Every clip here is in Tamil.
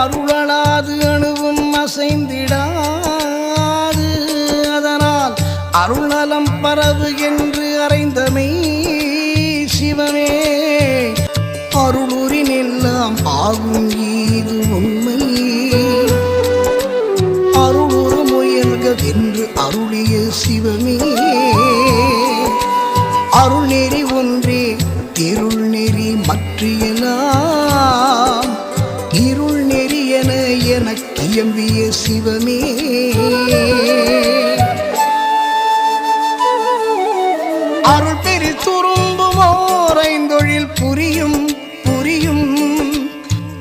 அருளலாது அணுவும் அசைந்திடாது. அதனால் அருளலம் பரவு என்று அறைந்தமை சிவமே. அருளுரின் எல்லாம் ஆகும் ஈது உண்மை. அருளுறு முயல்க என்று அருளிய சிவமே. அருள் நெறி ஒன்றே இருள் நெறி மற்றியெல்லாம் இருள் நெறி என எனக்கு எம்பிய சிவமே. அருள் பெரி துரும்புமோர் ஐந்தொழில் புரியும் புரியும்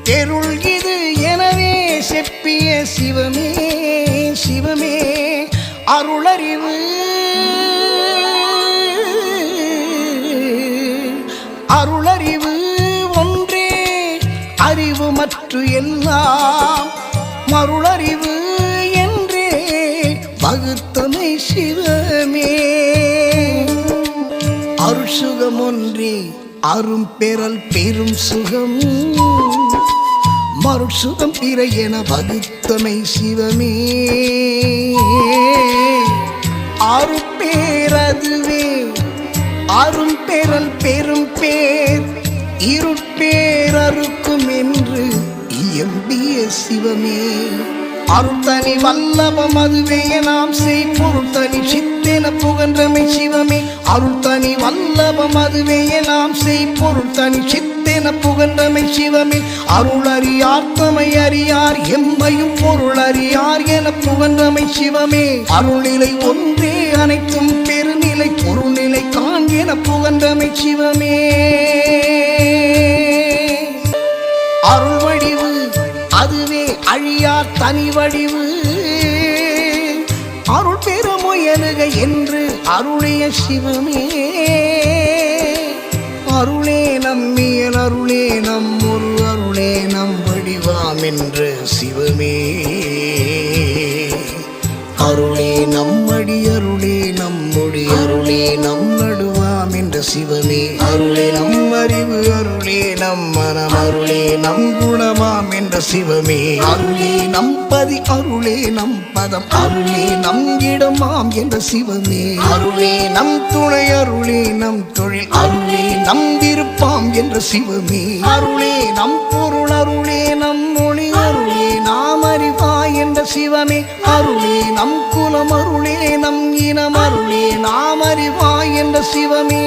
தெருள் இது எனவே செப்பிய சிவமே. சிவமே அருளறிவு அருளறிவு ஒன்றே அறிவு மற்ற எல்லாம் மருளறிவு என்றே வகுத்தமை சிவமே. அருள் சுகம் ஒன்றே அரும் பெறல் பெரும் சுகம் மருள் சுகம் பிற என வகுத்தமை சிவமே. அருட்பேரதுவே அரும் பெறல் பெரும் பேர் இருட்பேரறுக்கும் என்று இயம்பிய சிவமே. அருள்தனி வல்லபம் அதுவே நாம் செய் பொருள்தனி சித்தென புகன்றமை சிவமே. அருள்தனி வல்லபம் அதுவே நாம் செய் பொருள்தனி சித்தென புகன்றமை சிவமே. அருளறியார் தமை அறியார் எம்மையும் பொருள் அறியார் என புகன்றமை சிவமே. அருள்நிலை ஒன்றே அனைத்தும் பெருநிலை பொருள்நிலை காண் என புகன்றமை சிவமே. அருள் வடிவு அதுவே அழியார் தனி வடிவு அருள் பெருமுயலுக என்று அருளிய சிவமே. அருளே நம்மியல் அருளே நம்மொரு அருளே நம் வடிவாம் என்ற சிவமே. அருளே நம்மடி அருளே நம்மொழி அருளே நம் நடுவாம் என்ற சிவமே. அருளே நம் அறிவு அருளே நம் மனம் அருளே நம் குணமாம் என்ற சிவமே. அருளே நம் பதி அருளே நம் பதம் அருளே நம் இடமாம் என்ற சிவமே. அருளே நம் துணை அருளே நம் தொழில் அருளே நம் விருப்பாம் என்ற சிவமே. அருளே நம் பொருள் அருளே நம் மொழி அருளே நாம் அறிவாய் என்ற சிவமே. அருளே நம் குலம் அருளே நம் இனம் அருளே நாம் அறிவாய் என்ற சிவமே.